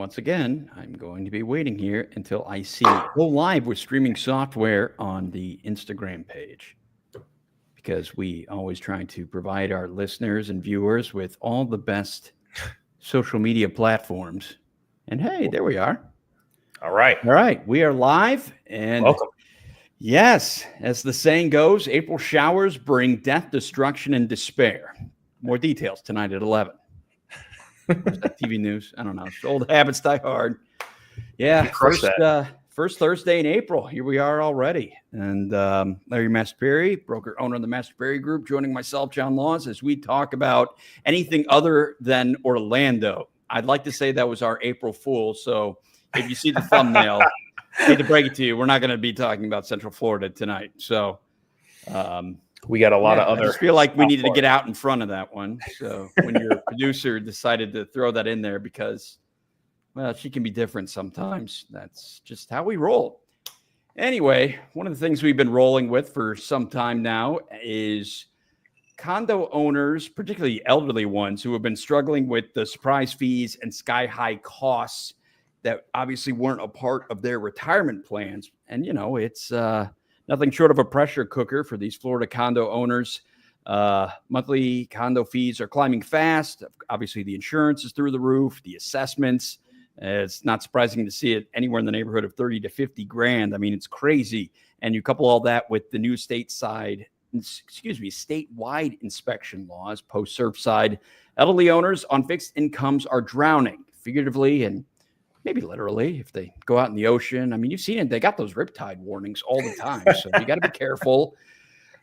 Once again, I'm going to be waiting here until I see go live with streaming software on the Instagram page, because we always try to provide our listeners and viewers with all the best social media platforms. And hey, there we are. All right. All right. We are live. And welcome. Yes, as the saying goes, April showers bring death, destruction, and despair. More details tonight at 11. What's that, TV news? I don't know. Old habits die hard. Yeah, first Thursday in April. Here we are already. And Larry Mastropieri, broker owner of the Mastropieri Group, joining myself, John Laws, as we talk about anything other than Orlando. I'd like to say that was our April Fool. So if you see the thumbnail, hate to break it to you, we're not going to be talking about Central Florida tonight. So we got a lot of other. I just feel like we needed to get out in front of that one. So when your producer decided to throw that in there, because, well, she can be different sometimes. That's just how we roll. Anyway, one of the things we've been rolling with for some time now is condo owners, particularly elderly ones, who have been struggling with the surprise fees and sky-high costs that obviously weren't a part of their retirement plans. And, you know, it's nothing short of a pressure cooker for these Florida condo owners. Monthly condo fees are climbing fast. Obviously, the insurance is through the roof, the assessments. It's not surprising to see it anywhere in the neighborhood of 30 to 50 grand. I mean, it's crazy. And you couple all that with the new statewide inspection laws, post-Surfside. Elderly owners on fixed incomes are drowning, figuratively and maybe literally, if they go out in the ocean. I mean, you've seen it. They got those riptide warnings all the time. So you got to be careful.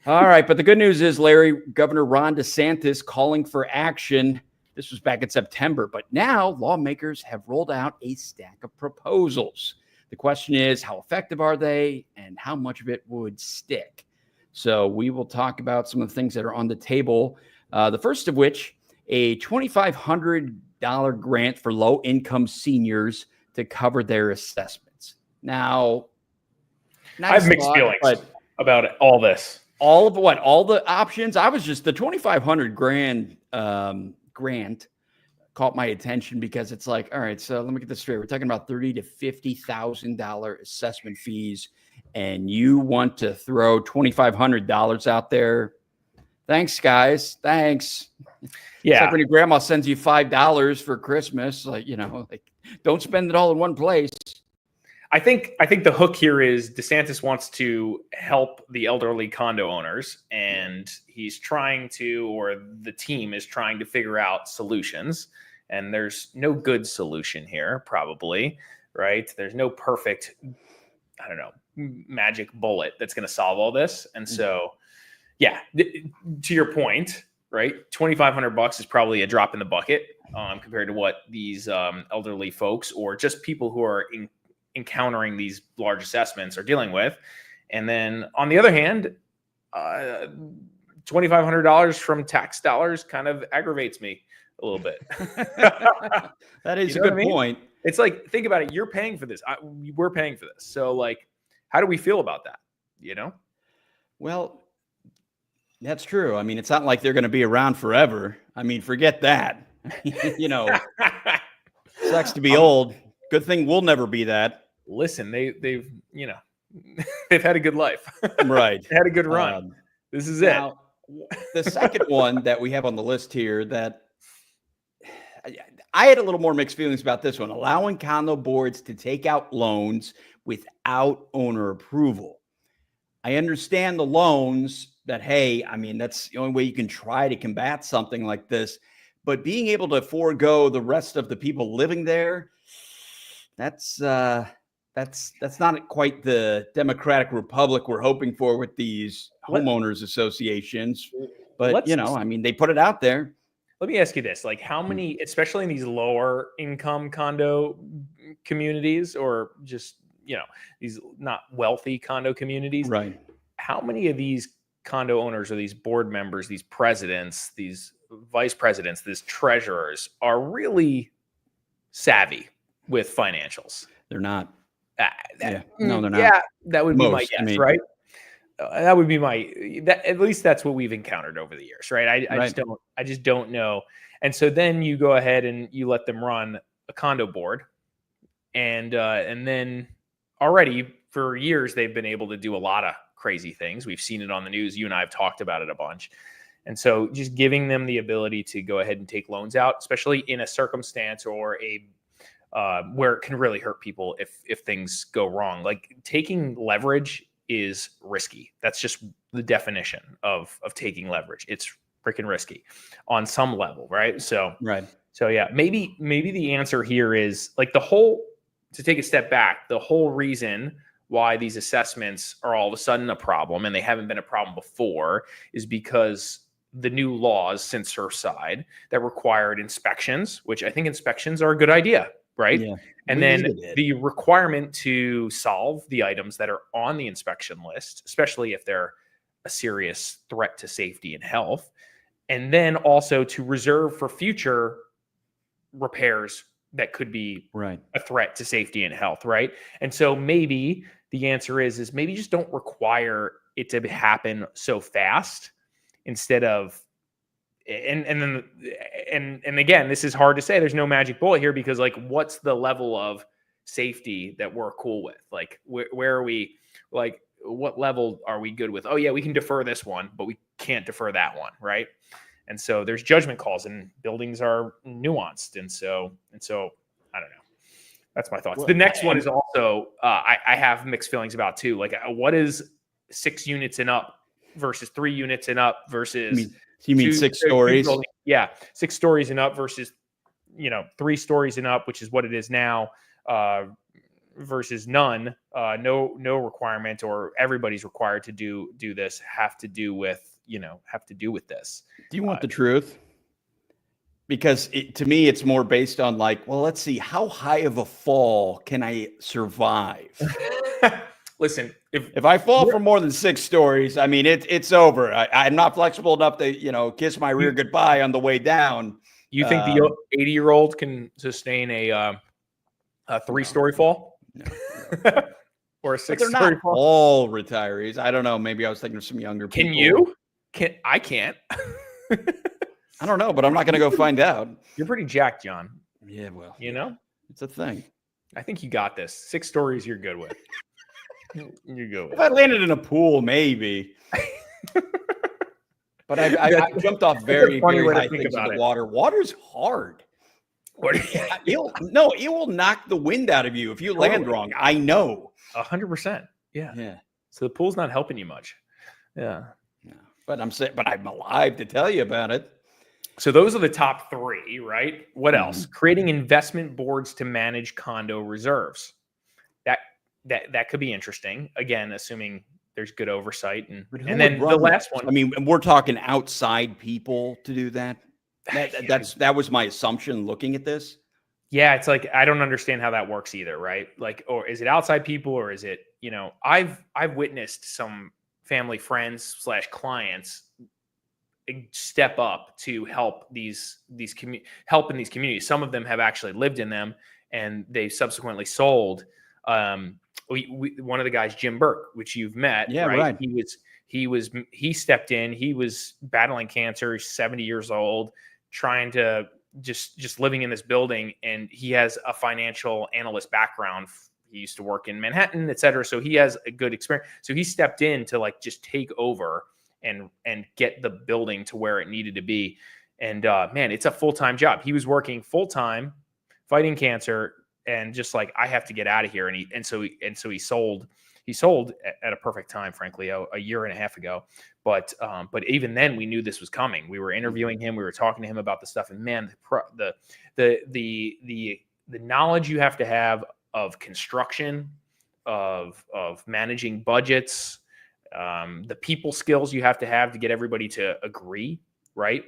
All right. But the good news is, Larry, Governor DeSantis calling for action. This was back in September. But now lawmakers have rolled out a stack of proposals. The question is, how effective are they and how much of it would stick? So we will talk about some of the things that are on the table. The first of which, a $2,500 grant for low-income seniors to cover their assessments. Now, I have mixed feelings about all this. All of what? All the options? I was just the $2,500 grant caught my attention because it's like, all right, so let me get this straight. We're talking about $30,000 to $50,000 assessment fees, and you want to throw $2,500 out there. Thanks, guys. Thanks. Yeah. It's like when your grandma sends you $5 for Christmas, like, you know, like, don't spend it all in one place. I think the hook here is DeSantis wants to help the elderly condo owners, and he's trying to, or the team is trying to figure out solutions. And there's no good solution here, probably, right? There's no perfect, I don't know, magic bullet that's going to solve all this. And so, yeah, to your point, right? $2,500 is probably a drop in the bucket compared to what these elderly folks or just people who are encountering these large assessments are dealing with. And then on the other hand, $2,500 from tax dollars kind of aggravates me a little bit. That is a good point. It's like, think about it. You're paying for this. We're paying for this. So, like, how do we feel about that? You know? Well, that's true. I mean, it's not like they're going to be around forever. I mean, forget that. You know, sucks to be old. Good thing we'll never be that. Listen, they've you know, they've had a good life. Right. They had a good run. This is it. The second one that we have on the list here that I had a little more mixed feelings about this one, allowing condo boards to take out loans without owner approval. I understand the loans that, hey, I mean, that's the only way you can try to combat something like this. But being able to forego the rest of the people living there, that's not quite the democratic republic we're hoping for with these homeowners associations. But, you know, I mean, they put it out there. Let me ask you this, like, how many, especially in these lower income condo communities, or just, you know, these not wealthy condo communities, right? How many of these condo owners or these board members, these presidents, these vice presidents, these treasurers are really savvy with financials? They're not. No, they're not. Yeah, that would be my guess, right? That would be at least that's what we've encountered over the years, right? I just don't know. And so then you go ahead and you let them run a condo board, And then already for years, they've been able to do a lot of crazy things. We've seen it on the news. You and I have talked about it a bunch. And so just giving them the ability to go ahead and take loans out, especially in a circumstance or where it can really hurt people if things go wrong. Like taking leverage is risky. That's just the definition of taking leverage. It's freaking risky on some level, right? So yeah, maybe the answer here is like to take a step back, the whole reason why these assessments are all of a sudden a problem, and they haven't been a problem before, is because the new laws since Surfside that required inspections, which I think inspections are a good idea, right? Yeah, and then the requirement to solve the items that are on the inspection list, especially if they're a serious threat to safety and health, and then also to reserve for future repairs that could be a threat to safety and health, right? And so maybe the answer is maybe just don't require it to happen so fast instead of, and again, this is hard to say. There's no magic bullet here because like, what's the level of safety that we're cool with? Like, where are we? Like, what level are we good with? Oh yeah, we can defer this one, but we can't defer that one, right? And so there's judgment calls, and buildings are nuanced, and so I don't know. That's my thoughts. The next one is also I have mixed feelings about too. Like, what is 6 units and up versus 3 units and up versus you mean 6 stories? Yeah, 6 stories and up versus 3 stories and up, which is what it is now, versus none, no requirement, or everybody's required to do this. Have to do with this. Do you want the truth? Because to me, it's more based on like, well, let's see, how high of a fall can I survive? Listen, if I fall from more than 6 stories, I mean, it's over. I'm not flexible enough to, kiss my rear goodbye on the way down. You think the 80-year-old can sustain a 3-story fall? No. Or a 6-story not fall? All retirees. I don't know. Maybe I was thinking of some younger people. Can you? I can't. I don't know, but I'm not going to go find out. You're pretty jacked, John. Yeah, well, it's a thing. I think you got this. 6 stories, you're good with. You're good with. If I landed in a pool, maybe. But I jumped off very, very high things in the water. Water's hard. It will knock the wind out of you if you land wrong. I know. 100%. Yeah. So the pool's not helping you much. Yeah. But I'm alive to tell you about it. So those are the top 3, right? What else? Creating investment boards to manage condo reserves. That could be interesting. Again, assuming there's good oversight, and then the last one. I mean, we're talking outside people to do that. That was my assumption looking at this. Yeah, it's like I don't understand how that works either, right? Like, or is it outside people, or is it I've witnessed some family friends / clients step up to help these help in these communities. Some of them have actually lived in them, and they subsequently sold. One of the guys, Jim Burke, which you've met, right? He stepped in. He was battling cancer. He's 70 years old, trying to just living in this building, and he has a financial analyst background. He used to work in Manhattan, et cetera. So he has a good experience. So he stepped in to like just take over and get the building to where it needed to be. And man, it's a full-time job. He was working full-time, fighting cancer, and just like, I have to get out of here. And so he sold at a perfect time, frankly, a year and a half ago. But even then we knew this was coming. We were interviewing him. We were talking to him about the stuff, and man, the knowledge you have to have of construction, of managing budgets, the people skills you have to get everybody to agree, right?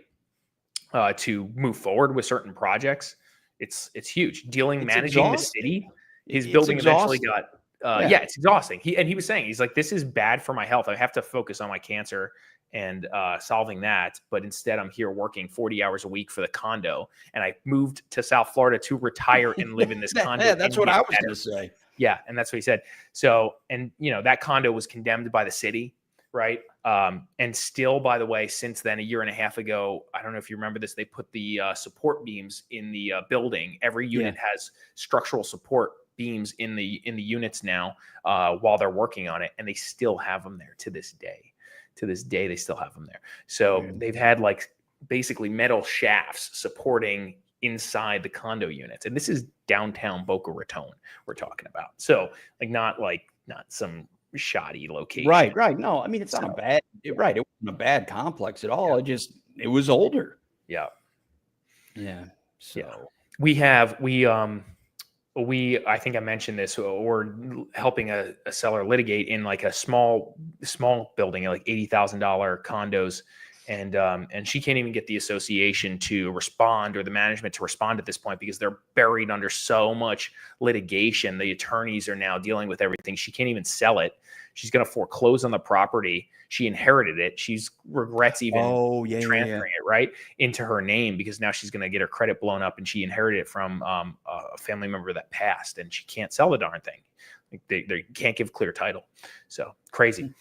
To move forward with certain projects. It's huge. Managing exhausting. The city. His building eventually got, it's exhausting. He was saying, he's like, this is bad for my health. I have to focus on my cancer and solving that. But instead I'm here working 40 hours a week for the condo. And I moved to South Florida to retire and live in this condo. Yeah, that's what I was going to say. Yeah. And that's what he said. So, and that condo was condemned by the city. Right. And still, by the way, since then, a year and a half ago, I don't know if you remember this, they put the support beams in the building. Every unit has structural support beams in the units now while they're working on it, and they still have them there to this day. To this day, they still have them there. So they've had like basically metal shafts supporting inside the condo units, and this is downtown Boca Raton we're talking about. So not some shoddy location. Right. No, I mean, it's not a bad, right. It wasn't a bad complex at all. Yeah. It was older. Yeah. So I think I mentioned this, we're helping a seller litigate in like a small building, like $80,000 condos. And she can't even get the association to respond, or the management to respond at this point, because they're buried under so much litigation. The attorneys are now dealing with everything. She can't even sell it. She's going to foreclose on the property. She inherited it. She's regrets even transferring it right into her name, because now she's going to get her credit blown up, and she inherited it from a family member that passed, and she can't sell the darn thing. They can't give clear title. So crazy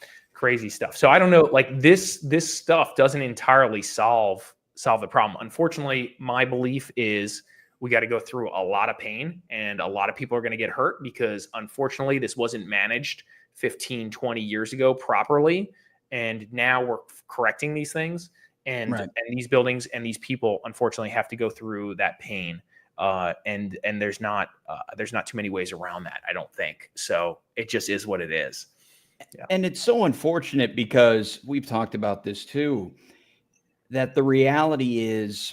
stuff. So I don't know, like this stuff doesn't entirely solve the problem. Unfortunately, my belief is we got to go through a lot of pain, and a lot of people are going to get hurt, because unfortunately this wasn't managed 15, 20 years ago properly. And now we're correcting these things, and these buildings and these people unfortunately have to go through that pain. And there's not too many ways around that, I don't think. So it just is what it is. Yeah. And it's so unfortunate, because we've talked about this too, that the reality is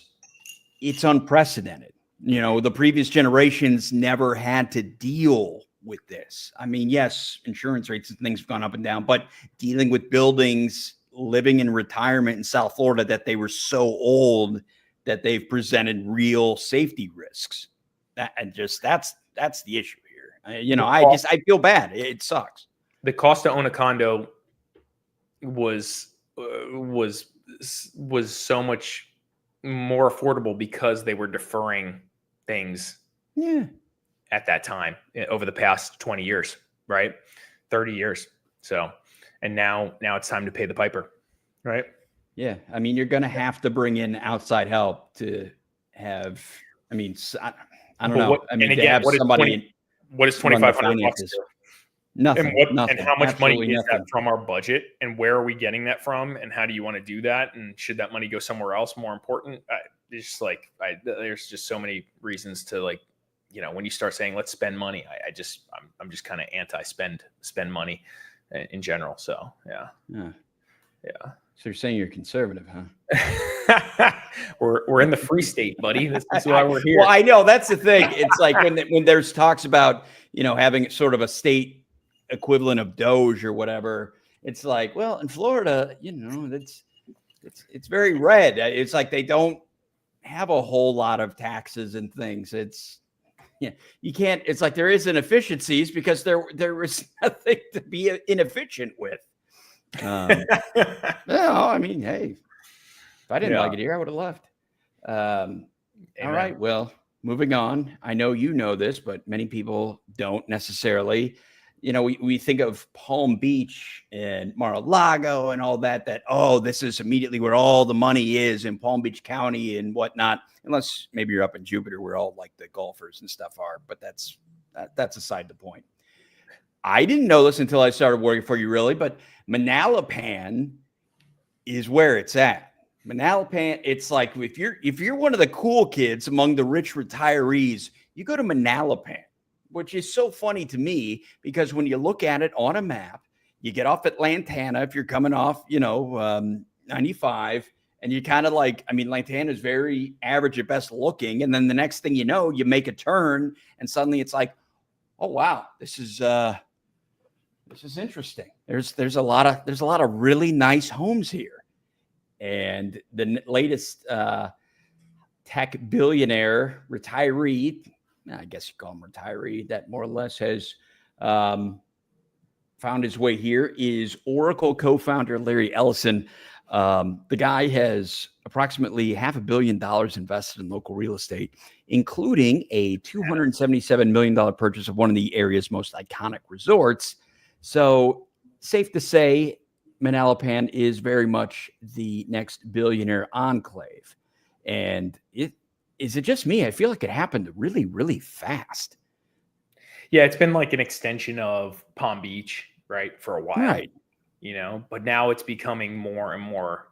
it's unprecedented. The previous generations never had to deal with this. I mean, yes, insurance rates and things have gone up and down, but dealing with buildings, living in retirement in South Florida, that they were so old that they've presented real safety risks. That's the issue here. I feel bad. It sucks. The cost to own a condo was so much more affordable because they were deferring things at that time over the past 20 years, right? 30 years. So, and now it's time to pay the piper, right? Yeah. I mean, you're going to have to bring in outside help to have, I don't know. To have somebody. What is $2,500 do? Nothing. And how much money is that from our budget, and where are we getting that from, and how do you want to do that, and should that money go somewhere else more important? It's just there's just so many reasons to when you start saying let's spend money, I'm just kind of anti spend money in general. So yeah. So you're saying you're conservative, huh? We're in the free state, buddy. This is why we're here. Well, I know that's the thing. It's like when there's talks about having sort of a state equivalent of Doge or whatever. It's like, well, in Florida, it's very red. It's like they don't have a whole lot of taxes and things. You can't. It's like there is inefficiencies because there was nothing to be inefficient with. No, I mean, hey, if I didn't like it here, I would have left. All right. Well, moving on. I know you know this, but many people don't necessarily. We think of Palm Beach and Mar-a-Lago and all that, this is immediately where all the money is in Palm Beach County and whatnot, unless maybe you're up in Jupiter where all like the golfers and stuff are, but that's aside the point. I didn't know this until I started working for you, really, but Manalapan is where it's at. Manalapan, it's like if you're one of the cool kids among the rich retirees, you go to Manalapan, which is so funny to me because when you look at it on a map, you get off at Lantana if you're coming off, 95, and you kind of Lantana is very average at best looking, and then the next thing you know, you make a turn, and suddenly it's like, oh wow, this is interesting. There's a lot of really nice homes here, and the latest tech billionaire retiree. I guess you call him retiree, that more or less has found his way here is Oracle co-founder Larry Ellison. The guy has approximately $500 million invested in local real estate, including a $277 million purchase of one of the area's most iconic resorts. So safe to say, Manalapan is very much the next billionaire enclave. And is it just me? I feel like it happened really, really fast. Yeah, it's been like an extension of Palm Beach, right, for a while. Right. But now it's becoming more and more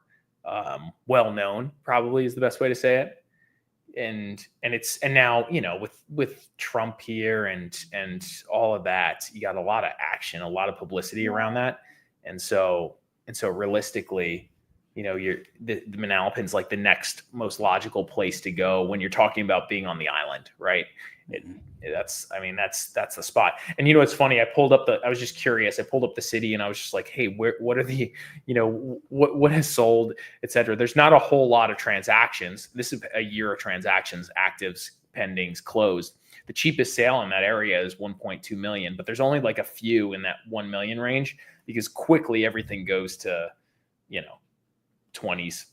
well known, probably is the best way to say it. And now, with Trump here and all of that, you got a lot of action, a lot of publicity around that. And so realistically, the Manalapan's like the next most logical place to go when you're talking about being on the island, right? That's the spot. And it's funny. I was just curious. I pulled up the city and I was just like, hey, what are the, what has sold, et cetera. There's not a whole lot of transactions. This is a year of transactions, actives, pendings, closed. The cheapest sale in that area is 1.2 million, but there's only like a few in that 1 million range because quickly everything goes to, 20s,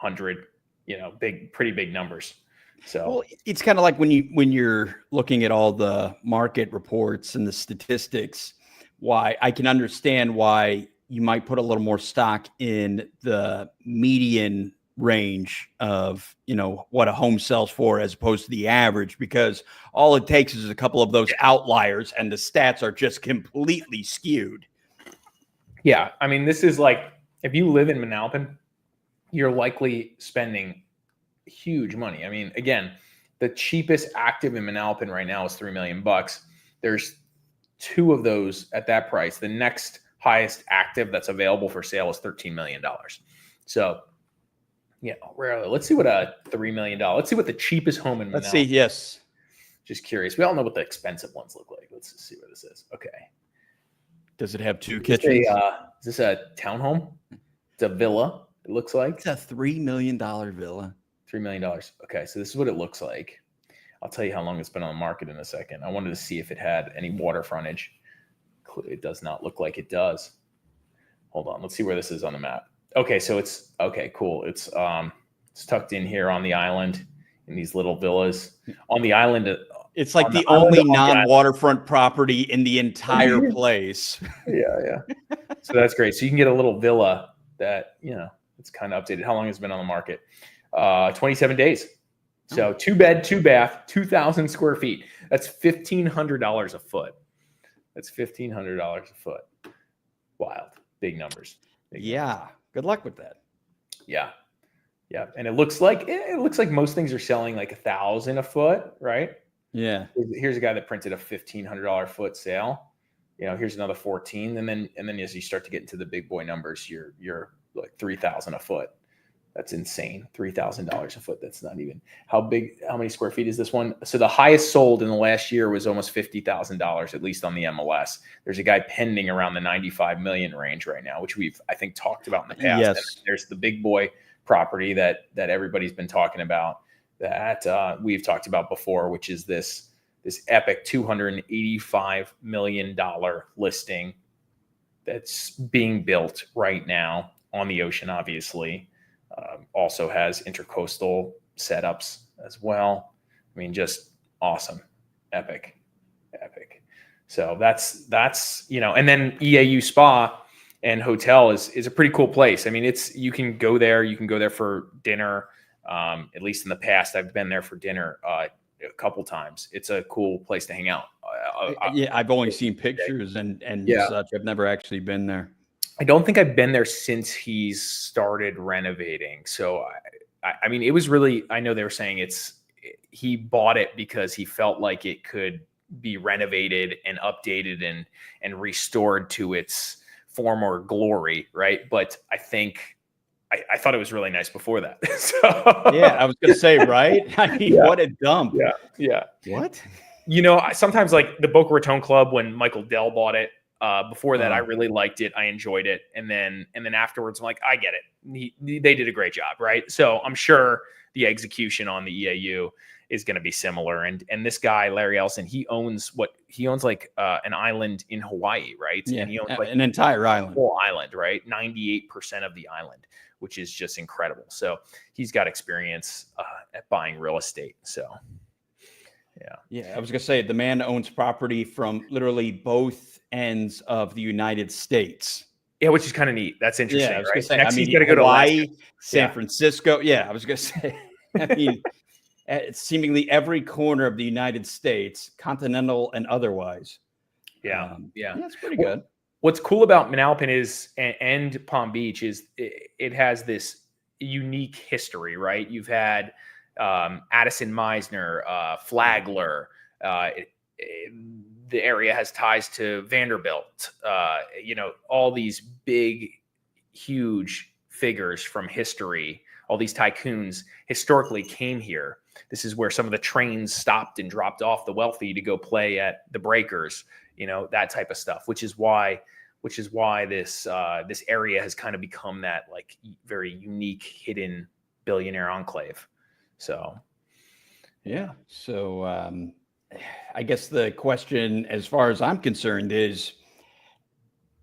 100, pretty big numbers. So well, it's kind of like when you're looking at all the market reports and the statistics, why I can understand why you might put a little more stock in the median range of, what a home sells for as opposed to the average, because all it takes is a couple of those outliers and the stats are just completely skewed. Yeah. I mean, this is like, if you live in Manalapan, you're likely spending huge money. I mean, again, the cheapest active in Manalapan right now is $3 million. There's 2 of those at that price. The next highest active that's available for sale is $13 million. So, let's see what a $3 million. Let's see what the cheapest home in Manalapan. Let's see. Yes. Just curious. We all know what the expensive ones look like. Let's just see what this is. Okay. Does it have 2 kitchens? Is this a townhome? It's a villa. It looks like it's a $3 million villa. $3 million. Okay, so this is what it looks like. I'll tell you how long it's been on the market in a second. I wanted to see if it had any water frontage. It does not look like it does. Hold on, let's see where this is on the map. Okay, so it's okay, cool. It's tucked in here on the island in these little villas on the island. It's like the only non-waterfront property in the entire place. Yeah. So that's great. So you can get a little villa that, it's kind of updated. How long has it been on the market? 27 days. So 2 bed, 2 bath, 2,000 square feet. That's $1,500 a foot. That's $1,500 a foot. Wild. Big numbers. Good luck with that. Yeah. And it looks like most things are selling like 1,000 a foot, right? Yeah. Here's a guy that printed a $1,500 foot sale. Here's another 14. And then as you start to get into the big boy numbers, you're like 3,000 a foot. That's insane. $3,000 a foot. That's not even how many square feet is this one? So the highest sold in the last year was almost $50,000, at least on the MLS. There's a guy pending around the 95 million range right now, which we've, I think, talked about in the past. Yes. And there's the big boy property that everybody's been talking about that we've talked about before, which is this epic $285 million listing that's being built right now on the ocean, obviously. Also has intercoastal setups as well. I mean, just awesome. Epic. So that's, and then EAU Spa and Hotel is a pretty cool place. I mean, you can go there for dinner. At least in the past, I've been there for dinner a couple times. It's a cool place to hang out. I've only seen pictures and such. I've never actually been there. I don't think I've been there since he's started renovating. So, I mean, it was really, I know they were saying he bought it because he felt like it could be renovated and updated and restored to its former glory, right? But I think I thought it was really nice before that. So, yeah, I was going to say, right? I mean, what a dump. Yeah. What? Sometimes like the Boca Raton Club, when Michael Dell bought it, before that, I really liked it. I enjoyed it. And then afterwards, I'm like, I get it. They did a great job, right? So I'm sure the execution on the EAU is going to be similar. And this guy, Larry Ellison, he owns like an island in Hawaii, right? Yeah, and he owns like an entire island. Whole island, right? 98% of the island, which is just incredible. So he's got experience at buying real estate. So yeah, I was gonna say the man owns property from literally both ends of the United States. Yeah, which is kind of neat. That's interesting, right? Next, he's got to go to Hawaii, San Francisco. Yeah, I was gonna say. I mean, at seemingly every corner of the United States, continental and otherwise. Yeah. Yeah, it's pretty good. What's cool about Manalapan is and Palm Beach is it has this unique history, right? You've had Addison Meisner, Flagler. The area has ties to Vanderbilt. All these big, huge figures from history. All these tycoons historically came here. This is where some of the trains stopped and dropped off the wealthy to go play at the breakers. That type of stuff, which is why this area has kind of become that like very unique, hidden billionaire enclave. So, yeah. So I guess the question, as far as I'm concerned, is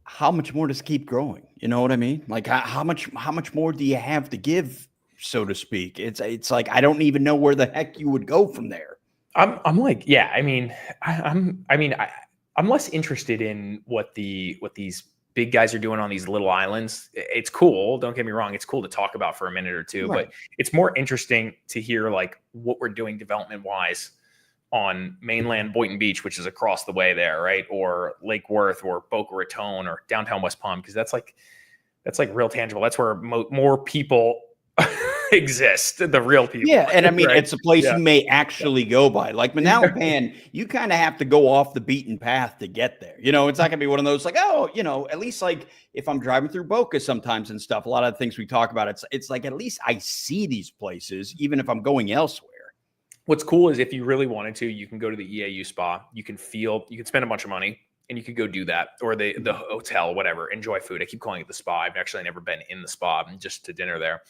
how much more does it keep growing? You know what I mean? Like how much more do you have to give, so to speak? It's like I don't even know where the heck you would go from there. I'm like, yeah. I mean, I'm less interested in what these big guys are doing on these little islands. It's cool. Don't get me wrong. It's cool to talk about for a minute or two, Right. but it's more interesting to hear like what we're doing development wise on mainland Boynton Beach, which is across the way there, right? Or Lake Worth or Boca Raton or downtown West Palm. Cause that's like real tangible. That's where more people exist, the real people. Yeah, and I mean, right? it's a place you may actually go by. Like Manalapan, you kind of have to go off the beaten path to get there. It's not gonna be one of those like, at least like if I'm driving through Boca sometimes and stuff, a lot of the things we talk about, it's like at least I see these places, even if I'm going elsewhere. What's cool is if you really wanted to, you can go to the EAU spa. You can spend a bunch of money and you could go do that, or the hotel, whatever, enjoy food. I keep calling it the spa. I've actually never been in the spa, just to dinner there.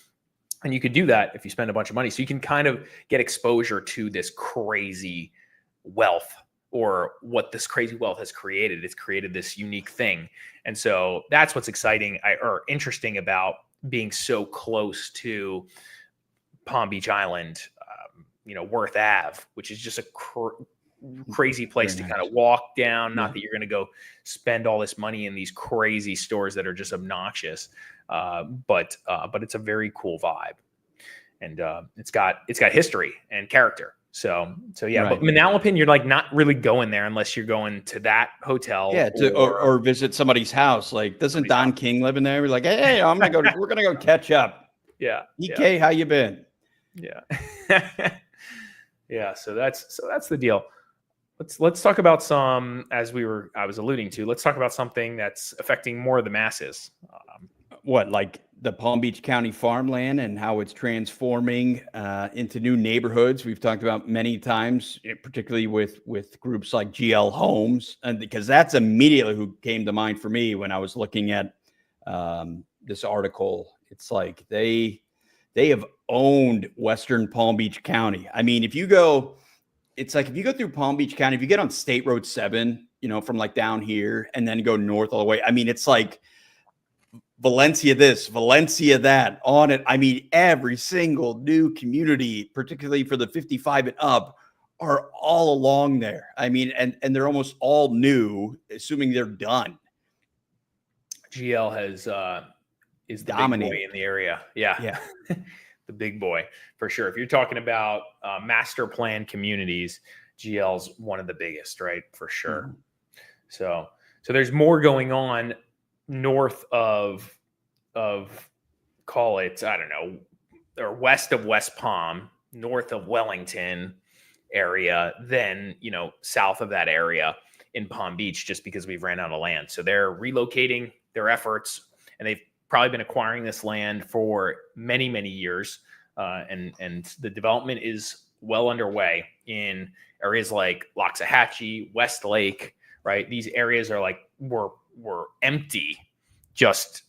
And you could do that if you spend a bunch of money. So you can kind of get exposure to this crazy wealth, or what this crazy wealth has created. It's created this unique thing. And so that's what's exciting or interesting about being so close to Palm Beach Island, Worth Ave, which is just a crazy place to kind of walk down. Not that you're going to go spend all this money in these crazy stores that are just obnoxious. But it's a very cool vibe, and it's got history and character. So yeah. Right. But Manalapan, you're like not really going there unless you're going to that hotel, or visit somebody's house. Like, doesn't Don King live in there? We're like, hey, we're gonna go catch up. Yeah. EK, how you been? Yeah. Yeah. So that's the deal. Let's talk about some, as I was alluding to. Let's talk about something that's affecting more of the masses. What, like the Palm Beach County farmland and how it's transforming into new neighborhoods? We've talked about many times, particularly with groups like GL Homes, and because that's immediately who came to mind for me when I was looking at this article. It's like they have owned Western Palm Beach County. I mean, if you go through Palm Beach County, if you get on State Road 7, from like down here and then go north all the way, I mean, it's like Valencia this, Valencia that, on it. I mean, every single new community, particularly for the 55 and up, are all along there. I mean, and they're almost all new, assuming they're done. GL is the big boy in the area. Yeah. The big boy for sure. If you're talking about master plan communities, GL's one of the biggest, right? For sure. Mm-hmm. So there's more going on north of call it, I don't know, or west of West Palm, north of Wellington area, than, south of that area in Palm Beach, just because we've ran out of land. So they're relocating their efforts, and they've probably been acquiring this land for many, many years. And the development is well underway in areas like Loxahatchee, Westlake, right? These areas are like, were empty just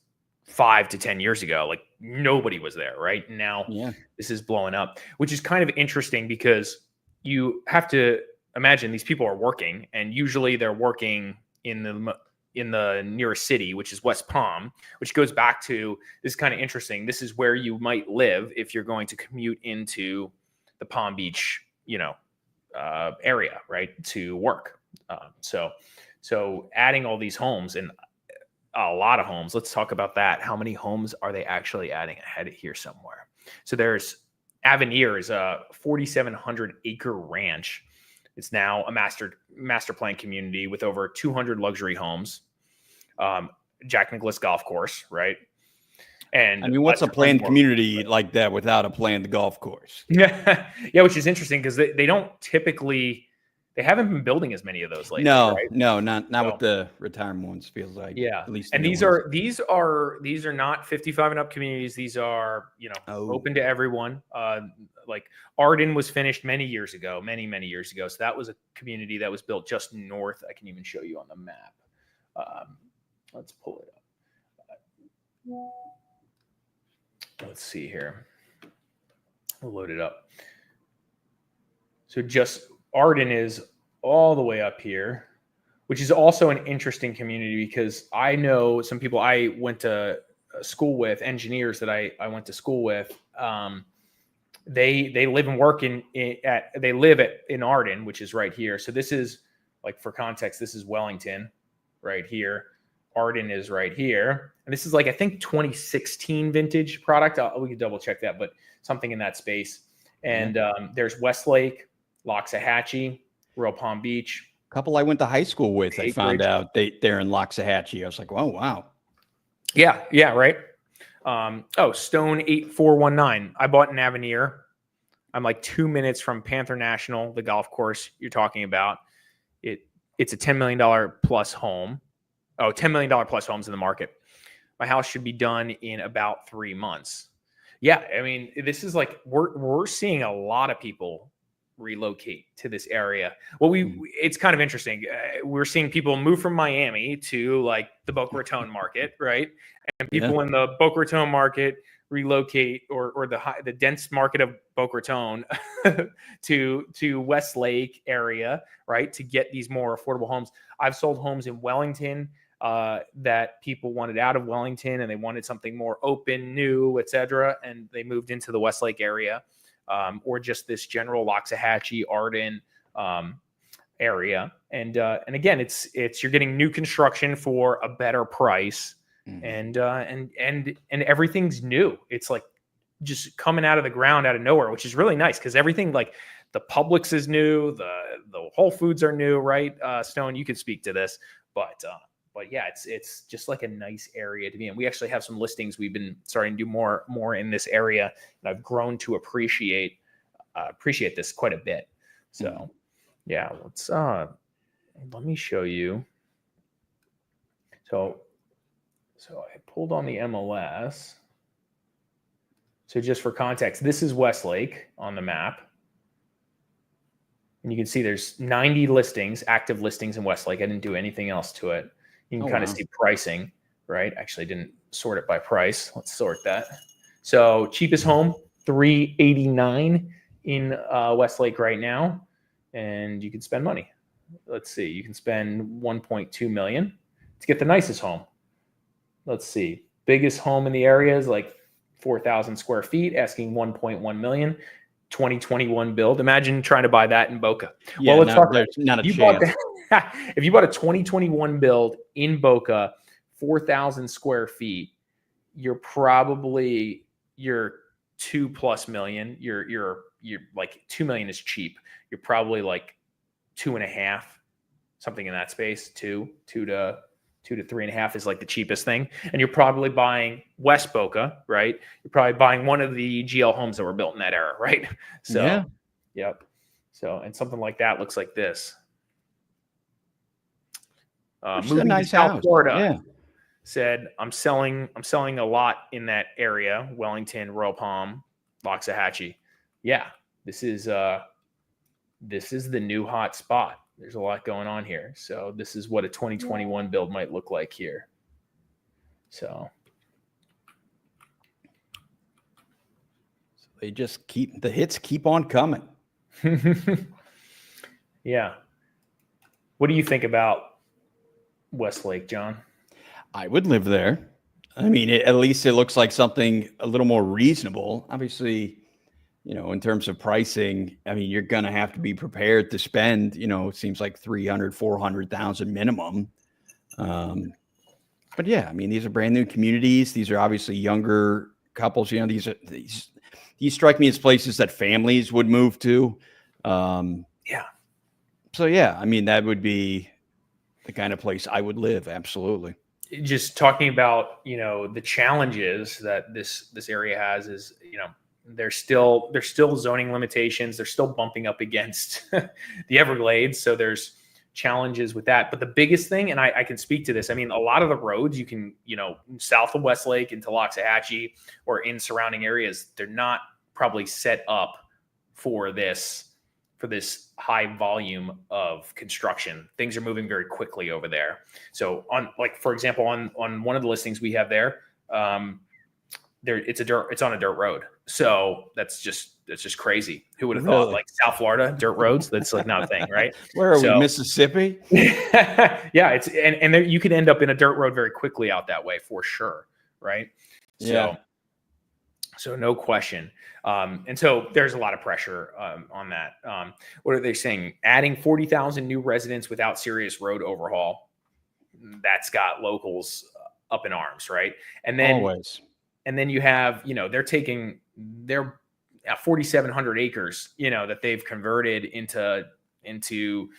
5 to 10 years ago. Like nobody was there, right? Now This is blowing up, which is kind of interesting because you have to imagine these people are working, and usually they're working in the nearest city, which is West Palm, which goes back to, this is kind of interesting. This is where you might live if you're going to commute into the Palm Beach, area, right, to work. So adding all these homes, and a lot of homes. Let's talk about that. How many homes are they actually adding? I had it here somewhere. So there's Avenir is a 4,700 acre ranch. It's now a master plan community with over 200 luxury homes. Jack Nicklaus Golf Course, right? And I mean, what's a planned community like that without a planned golf course? Yeah, which is interesting because they don't typically, they haven't been building as many of those lately. No, right? no, not with the retirement ones. Feels like, yeah. At least, and these are not 55 and up communities. These are open to everyone. Like Arden was finished many years ago. So that was a community that was built just north. I can even show you on the map. Let's pull it up. Let's see here. We'll load it up. So just Arden is all the way up here, which is also an interesting community because I know some people I went to school with, engineers that I went to school with. They live and work in Arden, which is right here. So this is, like, for context, this is Wellington right here. Arden is right here. And this is, like, I think 2016 vintage product. We can double check that, but something in that space. And there's Westlake, Loxahatchee, Royal Palm Beach. A couple I went to high school with, I found out they're in Loxahatchee. I was like, oh, wow. Yeah, right. Stone 8419. I bought an Avenir. I'm like 2 minutes from Panther National, the golf course you're talking about. It's a $10 million plus home. $10 million plus homes in the market. My house should be done in about 3 months. Yeah, I mean, this is like we're seeing a lot of people relocate to this area. Well, it's kind of interesting. We're seeing people move from Miami to, like, the Boca Raton market, right? And people in the Boca Raton market relocate, or the dense market of Boca Raton to Westlake area, right, to get these more affordable homes. I've sold homes in Wellington that people wanted out of Wellington and they wanted something more open, new, etc., and they moved into the Westlake area, or just this general Loxahatchee, Arden area. And again, it's you're getting new construction for a better price, and everything's new. It's like just coming out of the ground, out of nowhere, which is really nice because everything, like the Publix is new, the Whole Foods are new, right? Stone, you could speak to this, but yeah, it's just like a nice area to be in. We actually have some listings. We've been starting to do more in this area, and I've grown to appreciate this quite a bit. So yeah, let me show you. So I pulled on the MLS. So just for context, this is Westlake on the map. And you can see there's 90 listings, active listings in Westlake. I didn't do anything else to it. You can kind of see pricing, right? Actually, I didn't sort it by price. Let's sort that. So cheapest home, $389 in Westlake right now. And you can spend money. Let's see. You can spend $1.2 million to get the nicest home. Let's see. Biggest home in the area is like 4,000 square feet, asking $1.1 million. 2021 build. Imagine trying to buy that in Boca. Yeah, well, let's talk. There's not a chance. If you bought a 2021 build in Boca, 4,000 square feet, you're 2+ million. You're like 2 million is cheap. You're probably like 2.5, something in that space. 2 to 3.5 is like the cheapest thing. And you're probably buying West Boca, right? You're probably buying one of the GL homes that were built in that era, right? So, yeah. Yep. So, and something like that looks like this. Moving nice to South house. Florida, said I'm selling a lot in that area: Wellington, Royal Palm, Loxahatchee. Yeah, this is the new hot spot. There's a lot going on here. So this is what a 2021 build might look like here. So they just the hits keep on coming. Yeah. What do you think about Westlake, John? I would live there. I mean, at least it looks like something a little more reasonable. Obviously, in terms of pricing, I mean, you're going to have to be prepared to spend, it seems like 300, 400,000 minimum. But yeah, I mean, these are brand new communities. These are obviously younger couples. These these strike me as places that families would move to. Yeah. So yeah, I mean, that would be the kind of place I would live. Absolutely. Just talking about, the challenges that this area has is, there's still zoning limitations. They're still bumping up against the Everglades. So there's challenges with that. But the biggest thing, and I can speak to this, I mean, a lot of the roads you can, south of Westlake into Loxahatchee or in surrounding areas, they're not probably set up for this high volume of construction. Things are moving very quickly over there. So for example, on one of the listings we have there, it's on a dirt road. So that's just crazy. Who would have thought, like South Florida, dirt roads? That's like not a thing, right? Where are we, Mississippi? Yeah, it's and there, you could end up in a dirt road very quickly out that way for sure, right? So no question. And so there's a lot of pressure on that. What are they saying? Adding 40,000 new residents without serious road overhaul. That's got locals up in arms, right? And then Always. And then you have, they're taking their 4,700 acres, that they've converted into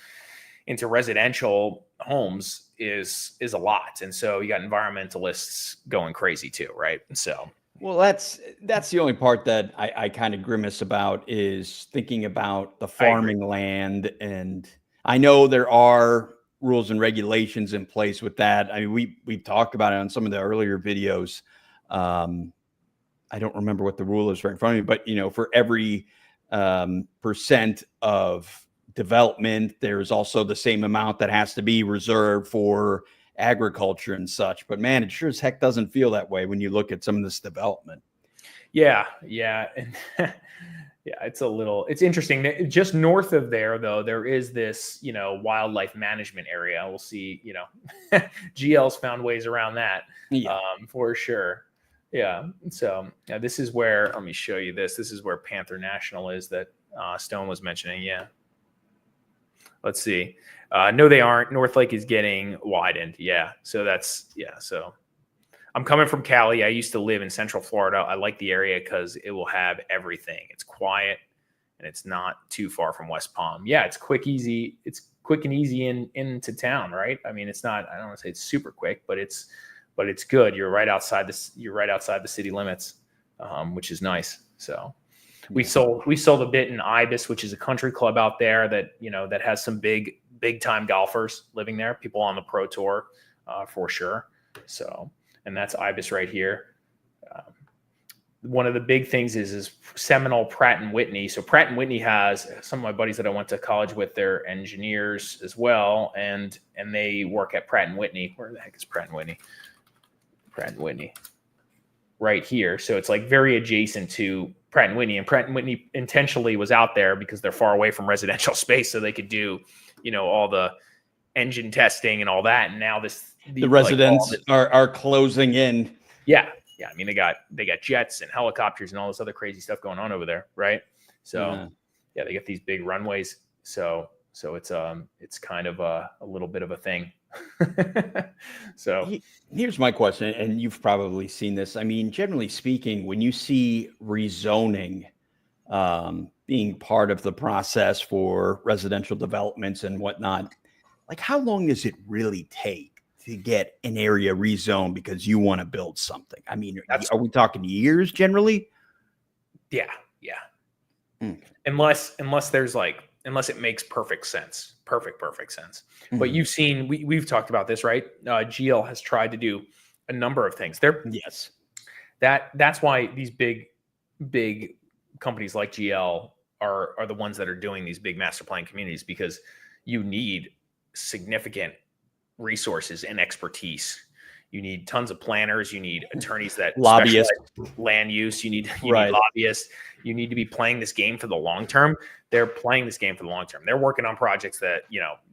residential homes is a lot. And so you got environmentalists going crazy too, right? So. Well, that's the only part that I kind of grimace about is thinking about the farming land. And I know there are rules and regulations in place with that. I mean, we talked about it on some of the earlier videos. I don't remember what the rule is right in front of me, but for every percent of development, there's also the same amount that has to be reserved for agriculture and such. But man, it sure as heck doesn't feel that way when you look at some of this development. Yeah. And yeah, it's interesting. Just north of there, though, there is this, wildlife management area. We'll see, GL's found ways around that for sure. Yeah. So this is where, let me show you this. This is where Panther National is that Stone was mentioning. Yeah. Let's see. No, they aren't. North Lake is getting widened. Yeah. So so I'm coming from Cali. I used to live in Central Florida. I like the area because it will have everything. It's quiet and it's not too far from West Palm. Yeah. It's quick, easy. It's quick and easy into town, right? I mean, it's not, I don't want to say it's super quick, but it's good. You're right outside the city limits, which is nice. So we sold a bit in Ibis, which is a country club out there that, that has some big time golfers living there, people on the pro tour, for sure. So, and that's Ibis right here. One of the big things is Seminole, Pratt and Whitney. So Pratt and Whitney has some of my buddies that I went to college with. They're engineers as well. And they work at Pratt and Whitney. Where the heck is Pratt and Whitney? Pratt and Whitney right here. So it's like very adjacent to Pratt and Whitney, and Pratt and Whitney intentionally was out there because they're far away from residential space. So they could do, all the engine testing and all that. And now the residents are closing in. Yeah. Yeah. I mean, they got jets and helicopters and all this other crazy stuff going on over there. Right. So yeah, they got these big runways. So it's kind of a little bit of a thing. So here's my question, and you've probably seen this. I mean, generally speaking, when you see rezoning being part of the process for residential developments and whatnot, like how long does it really take to get an area rezoned because you want to build something? I mean, are we talking years generally? Yeah. Unless it makes perfect sense. Perfect sense. Mm-hmm. But you've seen, we've talked about this, right? GL has tried to do a number of things. Yes. That's why these big companies like GL are the ones that are doing these big master plan communities, because you need significant resources and expertise. You need tons of planners. You need attorneys that lobbyists, land use. You need lobbyists. You need to be playing this game for the long term. They're playing this game for the long term. They're working on projects that,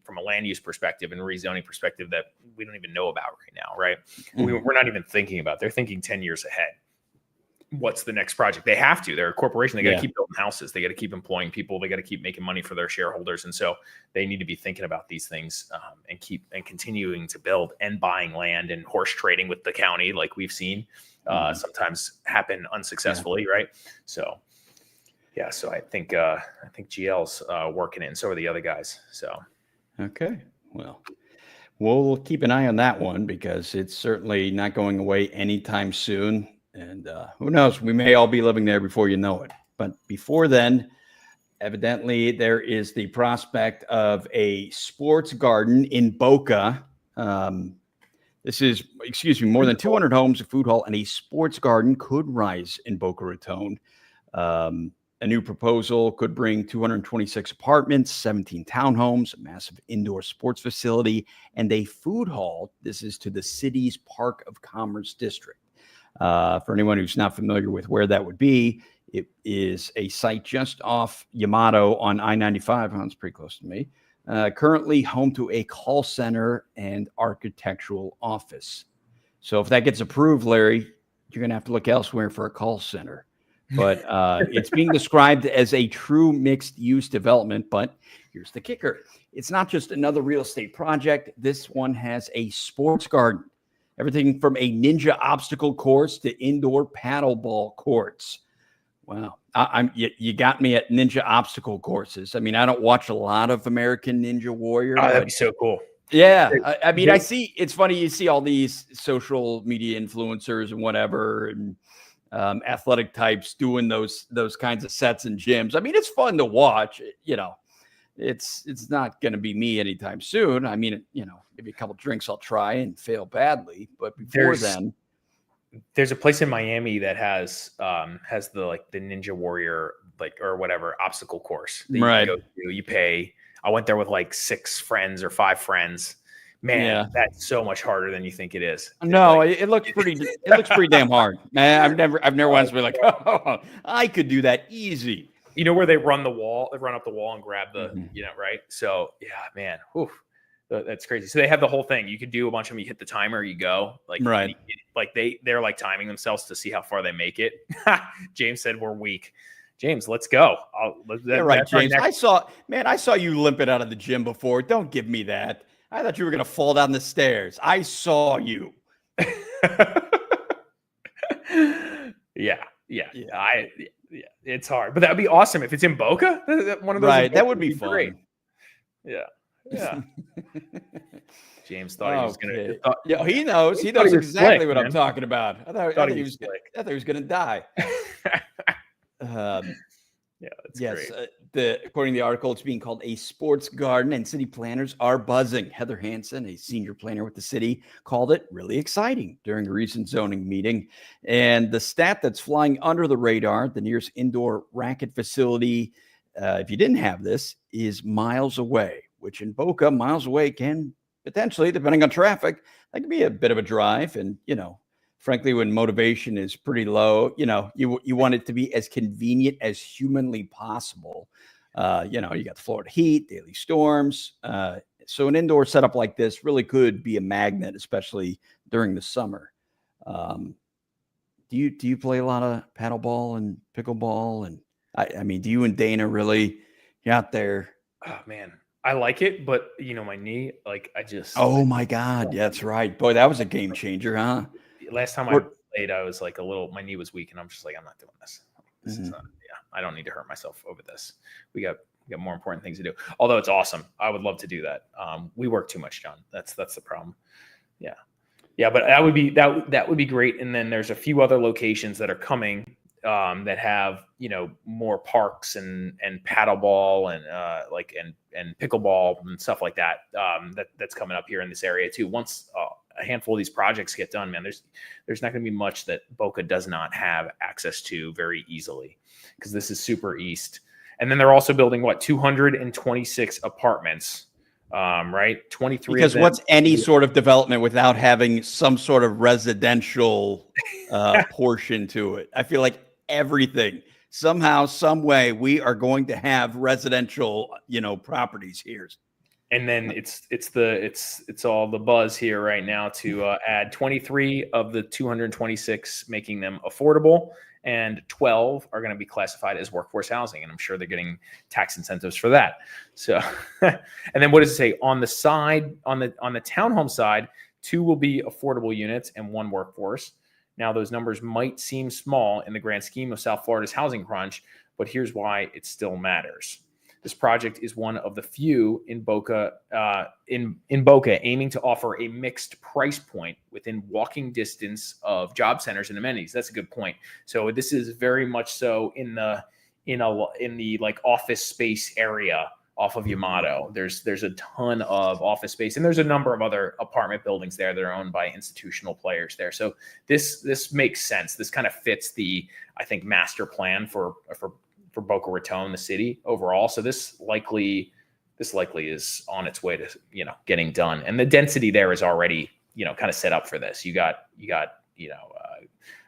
from a land use perspective and rezoning perspective, that we don't even know about right now, right? Mm-hmm. We're not even thinking about. They're thinking 10 years ahead. What's the next project? They have to. They're a corporation. They got to keep building houses. They got to keep employing people. They got to keep making money for their shareholders. And so they need to be thinking about these things and continuing to build and buying land and horse trading with the county, like we've seen, sometimes happen unsuccessfully, right? So yeah, so I think GL's working it, and so are the other guys. So Okay, well, we'll keep an eye on that one because it's certainly not going away anytime soon. And who knows, we may all be living there before you know it. But before then, evidently, there is the prospect of a sports garden in Boca. This is, more than 200 homes, a food hall, and a sports garden could rise in Boca Raton. A new proposal could bring 226 apartments, 17 townhomes, a massive indoor sports facility, and a food hall. This is to the city's Park of Commerce district. For anyone who's not familiar with where that would be, it is a site just off Yamato on I-95. Oh, it's pretty close to me. Currently home to a call center and architectural office. So if that gets approved, Larry, you're going to have to look elsewhere for a call center. But it's being described as a true mixed-use development. But here's the kicker. It's not just another real estate project. This one has a sports garden. Everything from a ninja obstacle course to indoor paddleball courts. Wow. You got me at ninja obstacle courses. I mean, I don't watch a lot of American Ninja Warrior. that'd be so cool. Yeah. I mean, I see, it's funny. You see all these social media influencers and whatever, and athletic types doing those kinds of sets in gyms. I mean, it's fun to watch, it's not going to be me anytime soon. I mean, maybe a couple drinks I'll try and fail badly, but before then, there's a place in Miami that has the Ninja Warrior or whatever obstacle course that right. You go to. You pay. I went there with like 6 friends or 5 friends. Man, that's so much harder than you think it is. No, it looks pretty. It looks pretty damn hard, man. I've never once been like, oh, I could do that easy. You know where they run the wall? They run up the wall and grab the, right? So yeah, man, that's crazy. So they have the whole thing. You could do a bunch of them. You hit the timer, you go. Right. They're like timing themselves to see how far they make it. James said we're weak. James, let's go. Right, James. I saw you limping out of the gym before. Don't give me that. I thought you were going to fall down the stairs. I saw you. Yeah. It's hard, but that'd be awesome if it's in Boca. One of those, right? That would be fun. Great. Yeah. James thought he was going to. Yeah, he knows. He knows exactly what I'm talking about. I thought he was going to die. Yes. Great. According to the article, it's being called a sports garden, and city planners are buzzing. Heather Hansen, a senior planner with the city, called it really exciting during a recent zoning meeting. And the stat that's flying under the radar, the nearest indoor racket facility, if you didn't have this, is miles away, which in Boca, miles away can potentially, depending on traffic, that can be a bit of a drive. And, frankly, when motivation is pretty low, you want it to be as convenient as humanly possible. You got the Florida heat, daily storms. So an indoor setup like this really could be a magnet, especially during the summer. Do you play a lot of paddleball and pickleball? And I mean, do you and Dana really out there? Oh man, I like it, but my knee, Oh my God, that's right. Boy, that was a game changer, huh? Last time I played, I was like my knee was weak, and I'm just like, I'm not doing this. This is not. I don't need to hurt myself over this. We got more important things to do. Although it's awesome, I would love to do that. We work too much, John. That's the problem. Yeah. But that would be great. And then there's a few other locations that are coming that have more parks and paddleball and pickleball and stuff like that. That's coming up here in this area too. Once a handful of these projects get done, man, there's not going to be much that Boca does not have access to very easily, because this is super east. And then they're also building 226 apartments, right? 23. Because what's any sort of development without having some sort of residential portion to it? I feel like everything, somehow, some way, we are going to have residential, properties here. And then it's all the buzz here right now to add 23 of the 226, making them affordable, and 12 are going to be classified as workforce housing. And I'm sure they're getting tax incentives for that. So, and then what does it say on the side, on the townhome side? 2 will be affordable units and 1 workforce. Now, those numbers might seem small in the grand scheme of South Florida's housing crunch, but here's why it still matters. This project is one of the few in Boca, aiming to offer a mixed price point within walking distance of job centers and amenities. That's a good point. So this is very much so in the like office space area off of Yamato. There's a ton of office space, and there's a number of other apartment buildings there that are owned by institutional players there. So this makes sense. This kind of fits the, I think, master plan for Boca Raton, the city overall. So this likely is on its way to, getting done. And the density there is already, kind of set up for this. You got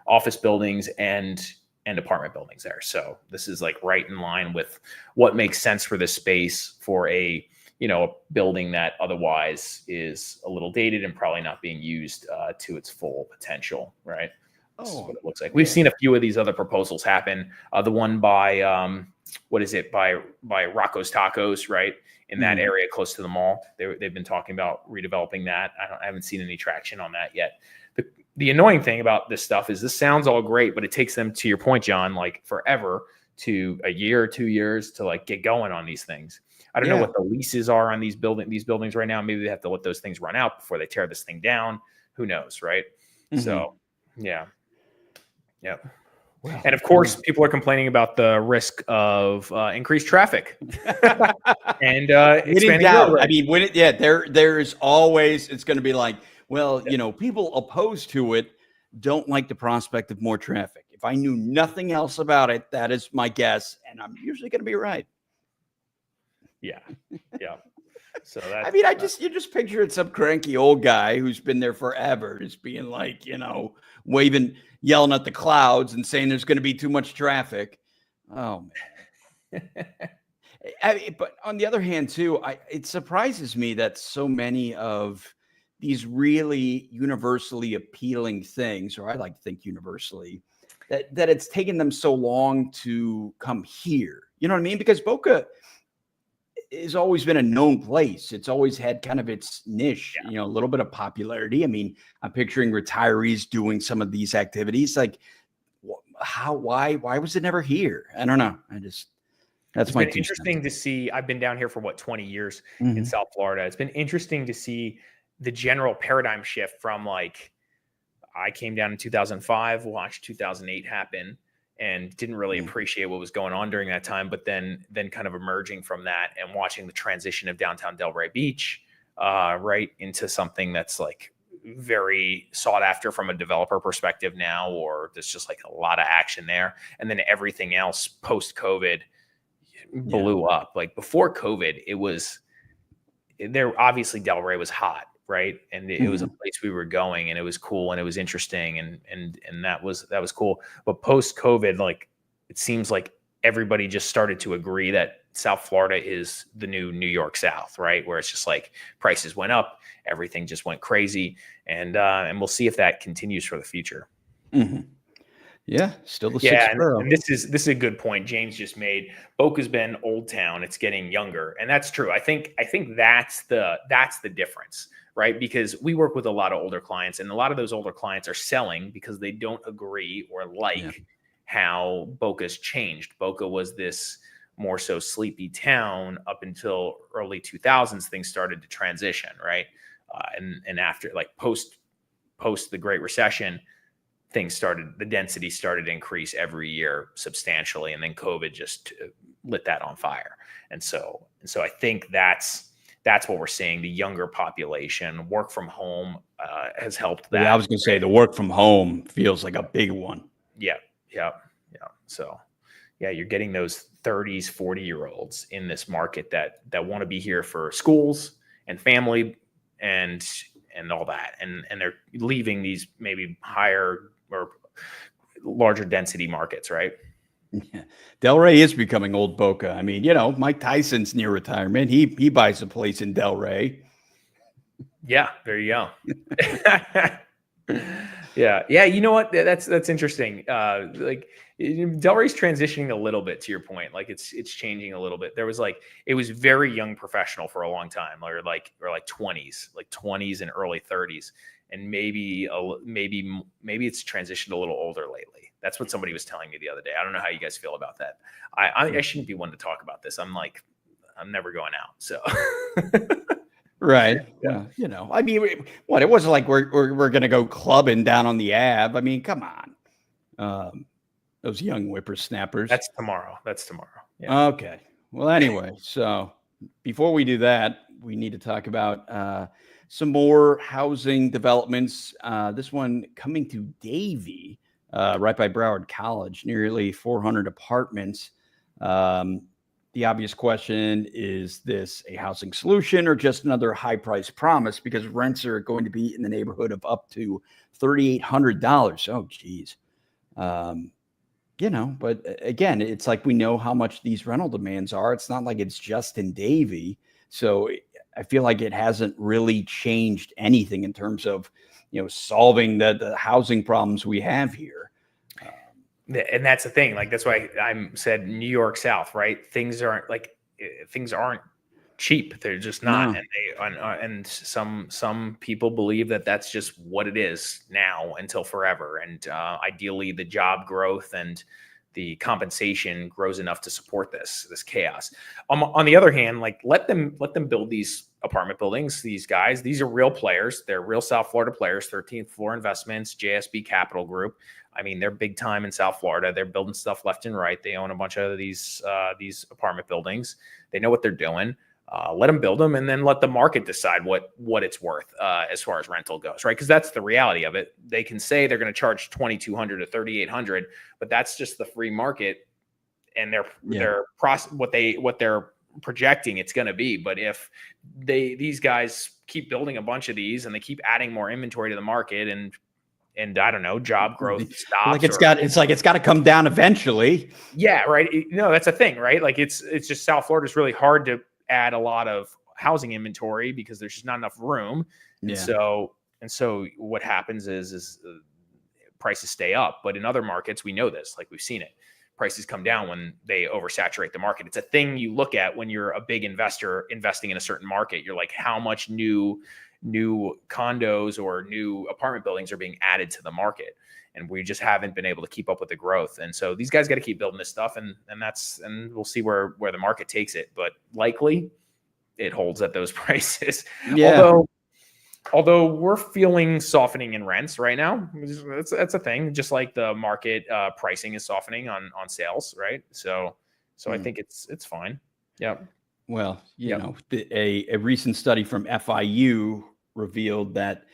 office buildings and apartment buildings there. So this is like right in line with what makes sense for this space for a building that otherwise is a little dated and probably not being used to its full potential, right? This is what it looks like. We've seen a few of these other proposals happen. The one by by Rocco's Tacos, right, in that area close to the mall. They've been talking about redeveloping that. I haven't seen any traction on that yet. The annoying thing about this stuff is this sounds all great, but it takes them, to your point, John, like forever, to a year or 2 years to like get going on these things. I don't know what the leases are on these buildings right now. Maybe they have to let those things run out before they tear this thing down. Who knows, right? So, yeah. Wow. And of course, people are complaining about the risk of increased traffic and expanding road. I mean, there's always, it's going to be like, well, people opposed to it don't like the prospect of more traffic. If I knew nothing else about it, that is my guess, and I'm usually going to be right. Yeah. So that, I mean, you just picture it, some cranky old guy who's been there forever, just being like, waving, yelling at the clouds and saying there's going to be too much traffic. Oh man. But on the other hand, too, it surprises me that so many of these really universally appealing things, or I like to think universally, that it's taken them so long to come here. You know what I mean? Because Boca has always been a known place. It's always had kind of its niche, a little bit of popularity. I mean, I'm picturing retirees doing some of these activities. Like, why was it never here? I don't know. That's my interesting to see. I've been down here for 20 years in South Florida. It's been interesting to see the general paradigm shift from like, I came down in 2005, watched 2008 happen, and didn't really appreciate what was going on during that time. But then kind of emerging from that and watching the transition of downtown Delray Beach right into something that's like very sought after from a developer perspective now, or there's just like a lot of action there. And then everything else post-COVID blew up. Like before COVID, it was there. Obviously Delray was hot, right? And it was a place we were going, and it was cool, and it was interesting, and that was cool. But post COVID, like it seems like everybody just started to agree that South Florida is the new New York South, right? Where it's just like prices went up, everything just went crazy, and we'll see if that continues for the future. Yeah, still the sixth borough. And this is a good point James just made. Boca's been Old Town; it's getting younger, and that's true. I think that's the difference. Right? Because we work with a lot of older clients, and a lot of those older clients are selling because they don't agree or like how Boca's changed. Boca was this more so sleepy town up until early 2000s. Things started to transition, right? And after like post the Great Recession, the density started to increase every year substantially, and then COVID just lit that on fire. And so I think that's what we're seeing. The younger population, work from home has helped that. Yeah, I was going to say the work from home feels like a big one. Yeah. So, you're getting those 30s, 40-year-olds in this market that want to be here for schools and family and all that. And they're leaving these maybe higher or larger density markets, right? Yeah. Delray is becoming old Boca. I mean, Mike Tyson's near retirement. He buys a place in Delray. Yeah, there you go. Yeah. You know what? That's interesting. Like Delray's transitioning a little bit to your point. Like it's changing a little bit. There was like it was very young professional for a long time, or like 20s and early 30s, and maybe it's transitioned a little older lately. That's what somebody was telling me the other day. I don't know how you guys feel about that. I shouldn't be one to talk about this. I'm never going out. So. Right. Yeah. Well, I mean, what, it wasn't like we're going to go clubbing down on the Ave. I mean, come on. Those young whippersnappers. That's tomorrow. Yeah. Okay. Well, anyway, so before we do that, we need to talk about some more housing developments. This one coming to Davie, right by Broward College, nearly 400 apartments. The obvious question, is this a housing solution or just another high price promise? Because rents are going to be in the neighborhood of up to $3,800. Oh, geez. But again, it's like we know how much these rental demands are. It's not like it's just in Davie. So I feel like it hasn't really changed anything in terms of, solving the housing problems we have here. And that's the thing. Like, that's why I said New York South, right? Things aren't cheap. They're just not. No. And some people believe that that's just what it is now until forever. And ideally the job growth and the compensation grows enough to support this chaos. On the other hand, like let them build these apartment buildings. These guys, these are real players. They're real South Florida players, 13th Floor Investments, JSB Capital Group. I mean, they're big time in South Florida. They're building stuff left and right. They own a bunch of these apartment buildings. They know what they're doing. Let them build them, and then let the market decide what it's worth as far as rental goes, right? Because that's the reality of it. They can say they're going to charge $2,200 to $3,800, but that's just the free market, and what they're projecting it's going to be. But if these guys keep building a bunch of these and they keep adding more inventory to the market, and I don't know, job growth stops. Like it's got to come down eventually. Yeah, right. No, that's a thing, right? Like it's just South Florida is really hard to add a lot of housing inventory because there's just not enough room. And so what happens is prices stay up. But in other markets, we know this, like we've seen it. Prices come down when they oversaturate the market. It's a thing you look at when you're a big investor investing in a certain market. You're like, how much new condos or new apartment buildings are being added to the market, and we just haven't been able to keep up with the growth. And so these guys got to keep building this stuff, and we'll see where the market takes it, but likely it holds at those prices. Although we're feeling softening in rents right now. That's a thing, just like the market pricing is softening on sales, right? So I think it's fine. Yeah. Well, a recent study from FIU revealed that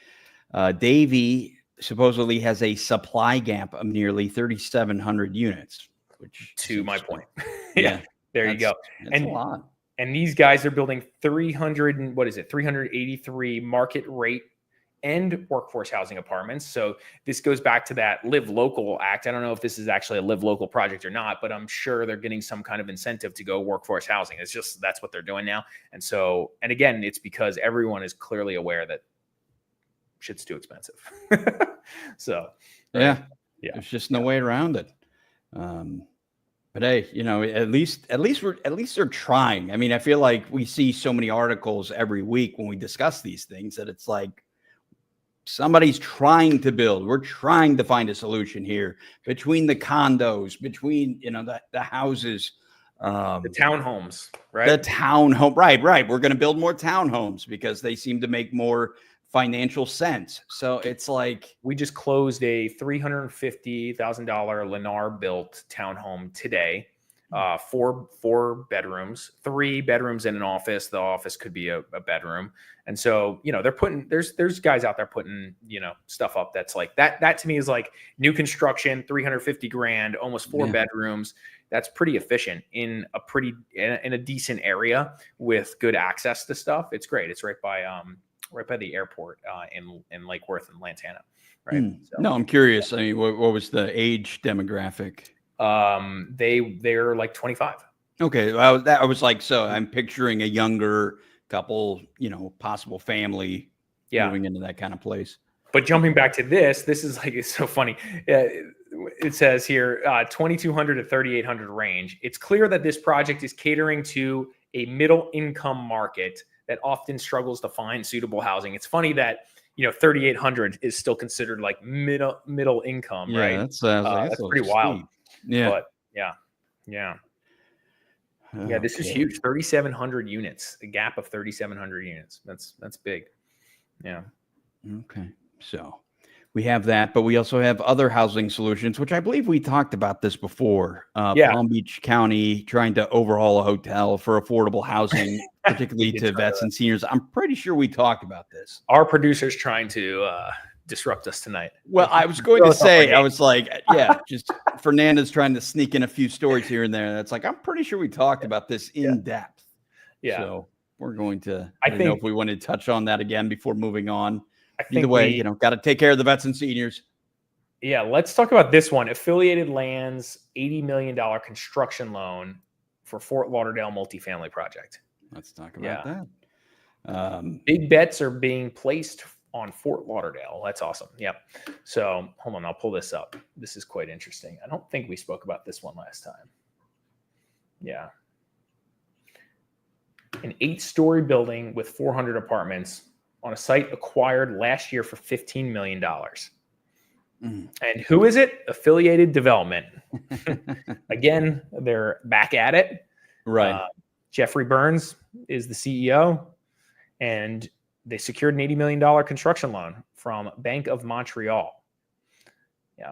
Davie supposedly has a supply gap of nearly 3,700 units, which to my point. Yeah. There you go. That's a lot. And these guys are building 383 market rate and workforce housing apartments. So this goes back to that Live Local Act. I don't know if this is actually a Live Local project or not, but I'm sure they're getting some kind of incentive to go workforce housing. It's just, that's what they're doing now. And again, it's because everyone is clearly aware that shit's too expensive. So, right? Yeah, there's just no way around it. But hey, at least they're trying. I mean, I feel like we see so many articles every week when we discuss these things that it's like somebody's trying to build. We're trying to find a solution here between the condos, between the houses, the townhomes, right? The townhome, right. We're going to build more townhomes because they seem to make more financial sense. So it's like we just closed a $350,000 Lennar built townhome today. 4 bedrooms, 3 bedrooms and an office. The office could be a bedroom. And so, they're putting, there's guys out there putting, stuff up that's like that to me is like new construction, $350,000, almost 4 bedrooms. That's pretty efficient in a decent area with good access to stuff. It's great. It's right by the airport in Lake Worth and Lantana. Right. So, no, I'm curious. I mean, what was the age demographic? They're like 25. Okay. I was like, so I'm picturing a younger couple, possible family moving into that kind of place. But jumping back to this is like, it's so funny. It says here, 2,200 to 3,800 range. It's clear that this project is catering to a middle income market that often struggles to find suitable housing. It's funny that, 3,800 is still considered like middle income, right? That's pretty wild. Yeah. But yeah. This is huge. 3,700 units, a gap of 3,700 units. That's big. Yeah. Okay. So we have that, but we also have other housing solutions, which I believe we talked about this before. Palm Beach County trying to overhaul a hotel for affordable housing, particularly to vets and seniors. I'm pretty sure we talked about this. Our producer's trying to disrupt us tonight. Well, I was going to say, I was like, just Fernanda's trying to sneak in a few stories here and there. That's like, I'm pretty sure we talked about this in depth. Yeah. So we're going to, I don't know if we want to touch on that again before moving on. Either way, got to take care of the vets and seniors. Yeah, let's talk about this one. Affiliated Lands, $80 million construction loan for Fort Lauderdale multifamily project. Let's talk about that. Big bets are being placed on Fort Lauderdale. That's awesome. Yep. So hold on, I'll pull this up. This is quite interesting. I don't think we spoke about this one last time. Yeah. An 8-story building with 400 apartments on a site acquired last year for $15 million. And who is it? Affiliated Development. Again, they're back at it. Right. Jeffrey Burns is the CEO, and they secured an $80 million construction loan from Bank of Montreal. Yeah.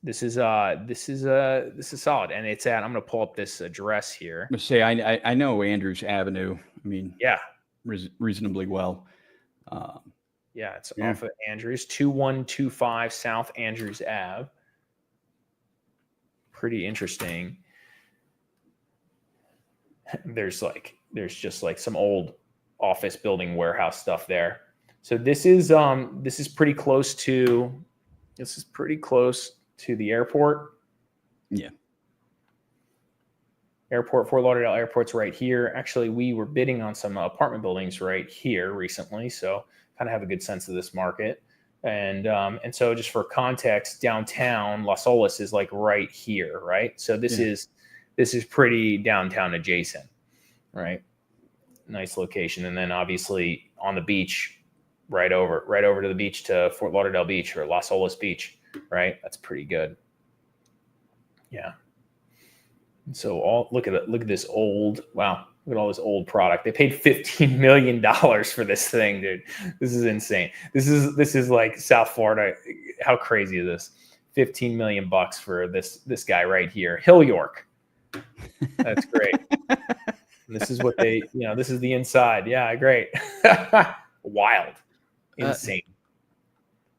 This is solid. And it's at, I'm going to pull up this address here. I'm going to say, I know Andrews Avenue. I mean, reasonably well. It's off of Andrews, 2125 South Andrews Ave. Pretty interesting. There's just like some old office building warehouse stuff there. So this is pretty close to the airport. Yeah. Airport, Fort Lauderdale Airport's right here. Actually, we were bidding on some apartment buildings right here recently, so kind of have a good sense of this market. And so just for context, downtown Las Olas is like right here, right? So this is pretty downtown adjacent, right? Nice location. And then obviously on the beach, right over to the beach, to Fort Lauderdale Beach or Las Olas Beach, right? That's pretty good. Yeah. So look at this old, wow, look at all this old product. They paid $15 million for this thing, dude. This is insane. This is like South Florida. How crazy is this? $15 million for this guy right here. Hill York. That's great. This is what this is the inside. Yeah, great. Wild. Insane.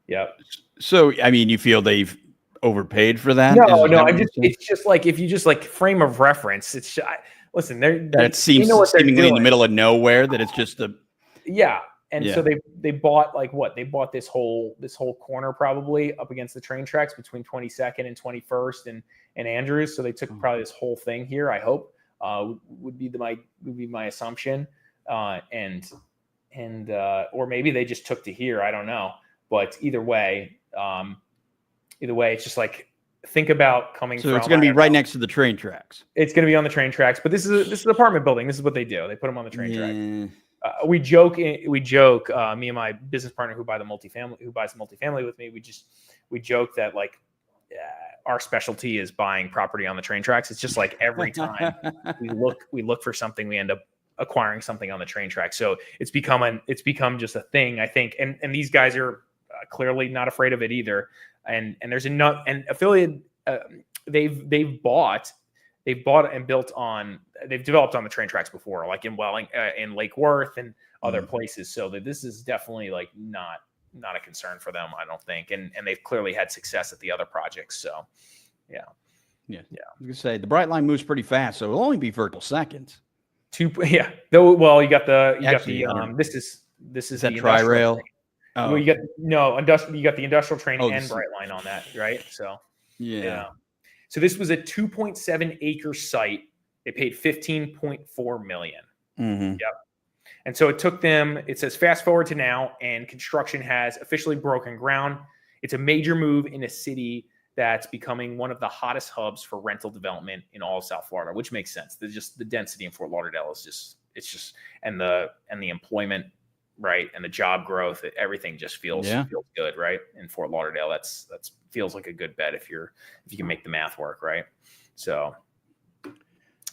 Yep. So, I mean, you feel they've overpaid for that? No. It's just like, if you just like frame of reference, it's listen, it seems seemingly in the middle of nowhere, that it's just so they bought they bought this whole corner probably up against the train tracks between 22nd and 21st and Andrews. So they took probably this whole thing here, I hope, would be my assumption. Or maybe they just took to here. I don't know. But either way, it's just like, think about coming from. So it's going to be right next to the train tracks. It's going to be on the train tracks, but this is an apartment building. This is what they do. They put them on the train tracks. We joke. Me and my business partner who buys multifamily with me. We joke that like our specialty is buying property on the train tracks. It's just like every time we look for something, we end up acquiring something on the train track. So it's become just a thing, I think. And these guys are clearly not afraid of it either. And there's enough, and affiliate, they've developed on the train tracks before, like in in Lake Worth and other places. So that this is definitely like not a concern for them, I don't think. And they've clearly had success at the other projects. So yeah. I was gonna say the Bright Line moves pretty fast, so it'll only be for a couple seconds. Though, well, you got the this is that the Tri-Rail. Well, you got the industrial train and Bright Line on that, right? So so this was a 2.7 acre site. They paid $15.4 million. Mm-hmm. Yep. And so it took them, it says fast forward to now, and construction has officially broken ground. It's a major move in a city that's becoming one of the hottest hubs for rental development in all of South Florida, which makes sense. The density in Fort Lauderdale is just and the employment, right, and the job growth, everything just feels good, right? In Fort Lauderdale, that's feels like a good bet if you can make the math work, right? So.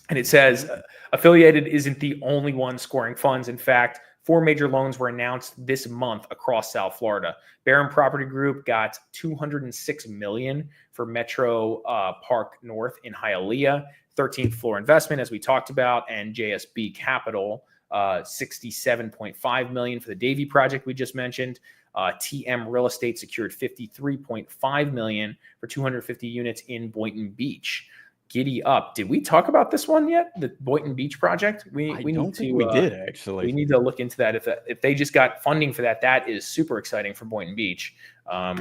And it says Affiliated isn't the only one scoring funds. In fact, 4 major loans were announced this month across South Florida. Barron Property Group got $206 million for Metro Park North in Hialeah, 13th floor investment, as we talked about, and JSB Capital, $67.5 million for the Davie project we just mentioned. TM Real Estate secured $53.5 million for 250 units in Boynton Beach. Giddy up. Did we talk about this one yet? The Boynton Beach project? We did actually. We need to look into that. If they just got funding for that, that is super exciting for Boynton Beach,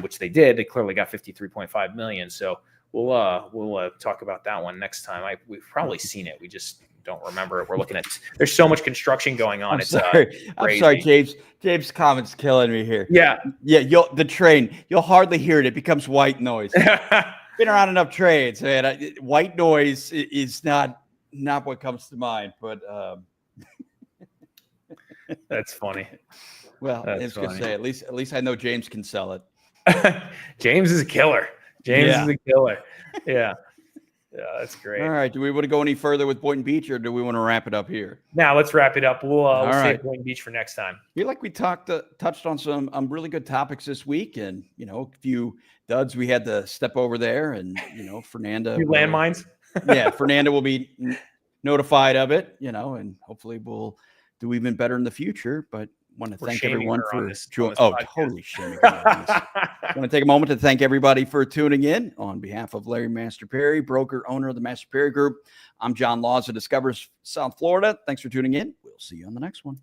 which they did. They clearly got $53.5 million. So we'll talk about that one next time. We've probably seen it. We just don't remember it. We're looking at. There's so much construction going on. I'm sorry, James. James' comments killing me here. Yeah. The train. You'll hardly hear it. It becomes white noise. Been around enough trades, man. White noise is not what comes to mind, but that's funny. Well, I was gonna say at least I know James can sell it. James is a killer. James is a killer. Yeah, that's great. All right, do we want to go any further with Boynton Beach, or do we want to wrap it up here? Now let's wrap it up. We'll save Boynton Beach for next time. I feel like we touched on some really good topics this week, and a few duds we had to step over there, and Fernanda landmines. Fernanda will be notified of it, and hopefully we'll do even better in the future. But want to thank everyone for joining. Oh, totally shaming. I want to take a moment to thank everybody for tuning in. On behalf of Larry Mastropieri, broker, owner of the Mastropieri Group, I'm John Laws of Discovers South Florida. Thanks for tuning in. We'll see you on the next one.